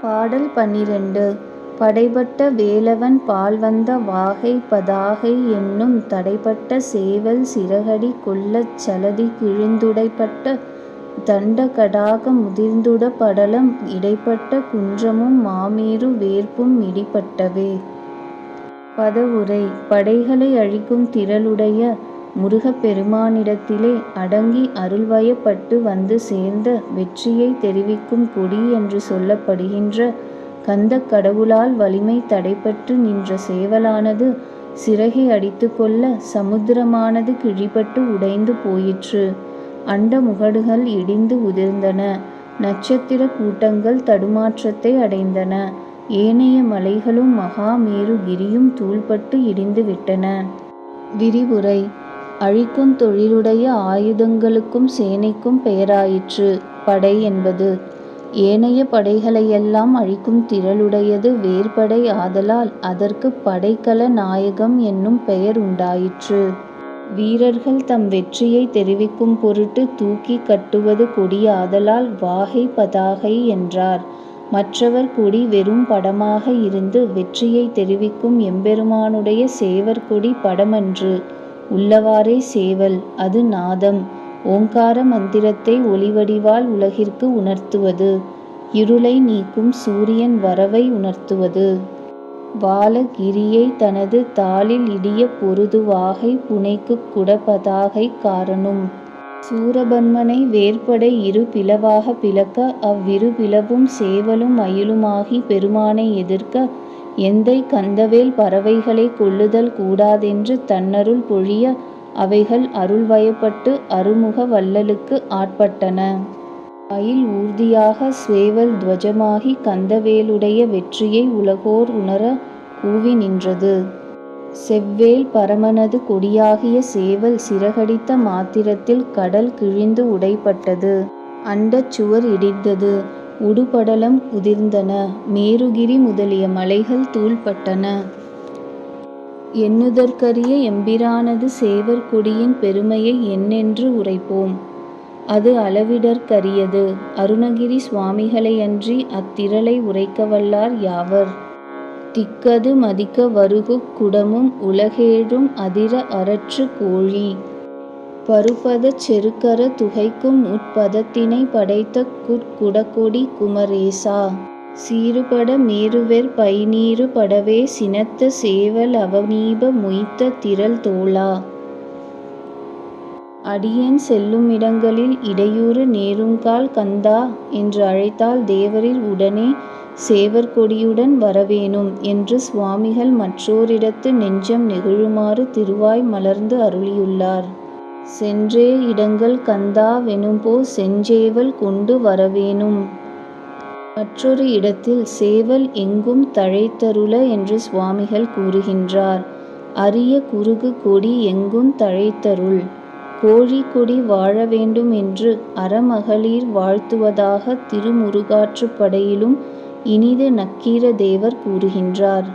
பாடல் 12. படைபட்ட வேலவன் பால்வந்த வாகை பதாகை என்னும் தடைபட்ட சேவல் சிறகடி கொள்ளச் சலதி கிழிந்துடைப்பட்ட தண்ட கடாக முதிர்ந்துட படலம் இடைப்பட்ட குன்றமும் மாமேரு வேற்பும் இடிபட்டவே. பதவுரை. படைகளை அழிக்கும் திறலுடைய முருகப் பெருமானிடத்திலே அடங்கி அருள்வயப்பட்டு வந்து சேர்ந்த வெற்றியை தெரிவிக்கும் கொடி என்று சொல்லப்படுகின்ற கந்தக் கடவுளால் வலிமை தடைபட்டு நின்ற சேவலானது சிறகை அடித்து கொள்ள சமுத்திரமானது கிழிபட்டு உடைந்து போயிற்று. அண்ட முகடுகள் இடிந்து உதிர்ந்தன. நட்சத்திர கூட்டங்கள் தடுமாற்றத்தை அடைந்தன. ஏனைய மலைகளும் மகாமேருகிரியும் தூள்பட்டு இடிந்து விட்டன. விரிவுரை. அழிக்குந் தொழிலுடைய ஆயுதங்களுக்கும் சேனைக்கும் பெயராயிற்று படை என்பது. ஏனைய படைகளையெல்லாம் அழிக்கும் திறலுடையது வேற்படை ஆதலால் அதற்குப் படைக்கல நாயகம் என்னும் பெயர் உண்டாயிற்று. வீரர்கள் தம் வெற்றியை தெரிவிக்கும் பொருட்டு தூக்கிக் கட்டுவது கொடி ஆதலால் வாகை பதாகை என்றார். மற்றவர் கொடி வெறும் படமாக இருந்து வெற்றியை தெரிவிக்கும் எம்பெருமானுடைய சேவற்கொடி படமன்று, உள்ளவாறே சேவல். அது நாதம், ஓங்கார மந்திரத்தை ஒலிவடிவால் உலகிற்கு உணர்த்துவது. இருளை நீக்கும் சூரியன் வரவை உணர்த்துவது. வாலகிரியை தனது தாளில் இடிய பொருது வாகை புனைக்குக் குடபதாகை காரனும். சூரபன்மனை வேற்படை இரு பிளவாக பிளக்க அவ்விரு பிளவும் சேவலும் மயிலுமாகி பெருமானை எதிர்க்க எந்தை கந்தவேல் பறவைகளைக் கொல்லுதல் கூடாதென்று தன்னருள் பொழிய அவைகள் அருள்வயப்பட்டு அருமுக வள்ளலுக்கு ஆட்பட்டன. மயில் ஊர்தியாக சேவல் துவஜமாகி கந்தவேலுடைய வெற்றியை உலகோர் உணர கூவி நின்றது. செவ்வேல் பரமனது கொடியாகிய சேவல் சிறகடித்த மாத்திரத்தில் கடல் கிழிந்து உடைபட்டது. அண்டச் சுவர் இடிந்தது. உடுபடலம் உதிர்ந்தன. மேருகிரி முதலிய மலைகள் தூள்பட்டன. எண்ணுதற்கரிய எம்பிரானது சேவற்கொடியின் பெருமையை என்னென்று உரைப்போம்? அது அளவிடற்கரியது. அருணகிரி சுவாமிகளையன்றி அத்திறலை உரைக்கவல்லார் யாவர்? திக்கது மதிக்க வருகுக் குடமும் உலகேழும் அதிர அரற்று கோழி. பருபதச் செருக்கற துகைக்கும் உட்பதத்தினை படைத்த குற்குடகொடி குமரேசா. சீறுபட மேருவெற் பைநீறு படவே சினத்த சேவல் அவநீப மொய்த்த திறல் தோளா. அடியேன் செல்லுமிடங்களில் இடையூறு நேருங்கால் கந்தா என்று அழைத்தால் தேவரீர் உடனே சேவற்கொடியுடன் வரவேணும் என்று சுவாமிகள் மற்றோரிடத்து நெஞ்சம் நெகிழுமாறு திருவாய் மலர்ந்து அருளியுள்ளார். சென்றே இடங்கள் கந்தா வெனும்போ செஞ்சேவல் கொண்டு வரவேணும். மற்றொரு இடத்தில் சேவல் எங்கும் தழைத்தருள என்று சுவாமிகள் கூறுகின்றார். அரிய குருகு கொடி எங்கும் தழைத்தருள். கோழிக்கொடி வாழ வேண்டும் என்று அறமகளிர் வாழ்த்துவதாக திருமுருகாற்றுப்படையிலும் இனிது நக்கீர தேவர் கூறுகின்றார்.